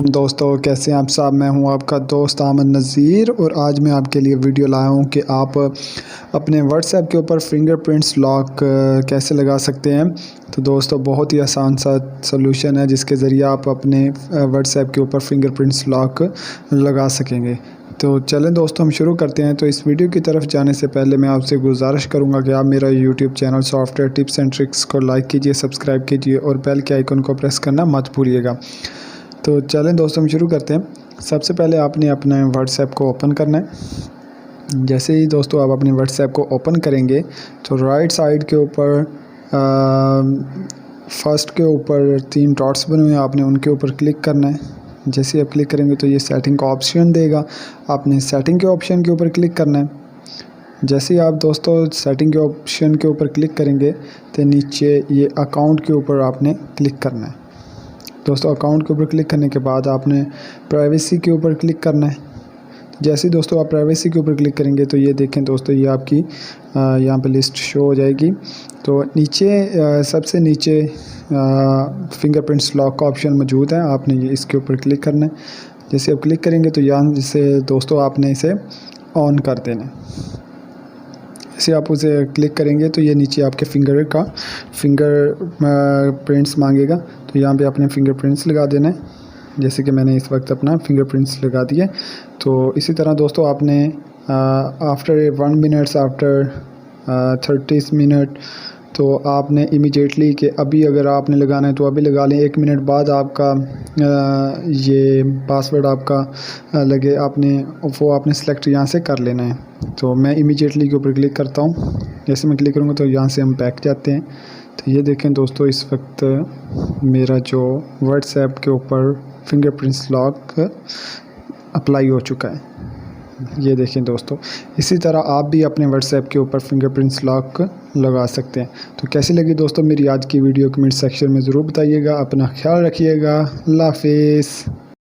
दोस्तों कैसे हैं आप सब। मैं हूं आपका दोस्त आमिर नज़ीर और आज मैं आपके लिए वीडियो लाया हूं कि आप अपने व्हाट्सएप के ऊपर फिंगरप्रिंट्स लॉक कैसे लगा सकते हैं। तो दोस्तों बहुत ही आसान सा सलूशन है जिसके ज़रिए आप अपने व्हाट्सएप के ऊपर फिंगरप्रिंट्स लॉक लगा सकेंगे। तो चलें दोस्तों हम शुरू करते हैं। तो इस वीडियो की तरफ जाने से पहले मैं आपसे गुजारिश करूंगा कि आप मेरा YouTube channel software tips and tricks को लाइक कीजिए, सब्सक्राइब कीजिए और बेल के आइकन को प्रेस करना मत भूलिएगा। तो चलें दोस्तों हम शुरू करते हैं। सबसे पहले आपने अपने व्हाट्सएप को ओपन करना है। जैसे ही दोस्तों आप अपने व्हाट्सएप को ओपन करेंगे तो राइट साइड के ऊपर फर्स्ट के ऊपर 3 डॉट्स बने हुए हैं, आपने उनके ऊपर क्लिक करना है। जैसे ही आप क्लिक करेंगे तो ये सेटिंग का ऑप्शन देगा, आपने सेटिंग के ऑप्शन के ऊपर क्लिक करना है। जैसे ही आप दोस्तों सेटिंग के ऑप्शन के ऊपर क्लिक करेंगे तो नीचे ये अकाउंट के ऊपर आपने क्लिक करना है। दोस्तों अकाउंट के ऊपर क्लिक करने के बाद आपने प्राइवेसी के ऊपर क्लिक करना है। जैसे ही दोस्तों आप प्राइवेसी के ऊपर क्लिक करेंगे तो ये देखें दोस्तों ये आपकी यहाँ पे लिस्ट शो हो जाएगी। तो नीचे सबसे नीचे फिंगरप्रिंट्स लॉक का ऑप्शन मौजूद है, आपने ये इसके ऊपर क्लिक करना है। जैसे आप क्लिक करेंगे तो यहाँ से दोस्तों आपने इसे ऑन कर देना है। जैसे आप उसे क्लिक करेंगे तो ये नीचे आपके फिंगर प्रिंट्स मांगेगा, तो यहाँ पे आपने फिंगरप्रिंट्स लगा देना है। जैसे कि मैंने इस वक्त अपना फिंगरप्रिंट्स लगा दिए। तो इसी तरह दोस्तों आपने आफ्टर 1 मिनट्स आफ्टर 30 मिनट तो आपने इमीडिएटली कि अभी अगर आपने लगाना है तो अभी लगा लें। 1 मिनट बाद आपका ये पासवर्ड आपका लगे आपने वो आपने सेलेक्ट यहाँ से कर लेना है। तो मैं इमीडिएटली के ऊपर क्लिक करता हूँ। जैसे मैं क्लिक करूँगा तो यहाँ से हम बैक जाते हैं। तो ये देखें दोस्तों इस वक्त मेरा जो व्हाट्सएप के ऊपर फिंगरप्रिंट्स लॉक अप्लाई हो चुका है। ये देखें दोस्तों, इसी तरह आप भी अपने व्हाट्सएप के ऊपर फिंगरप्रिंट्स लॉक लगा सकते हैं। तो कैसी लगी दोस्तों मेरी आज की वीडियो, कमेंट सेक्शन में ज़रूर बताइएगा। अपना ख्याल रखिएगा। अल्लाह हाफिज़।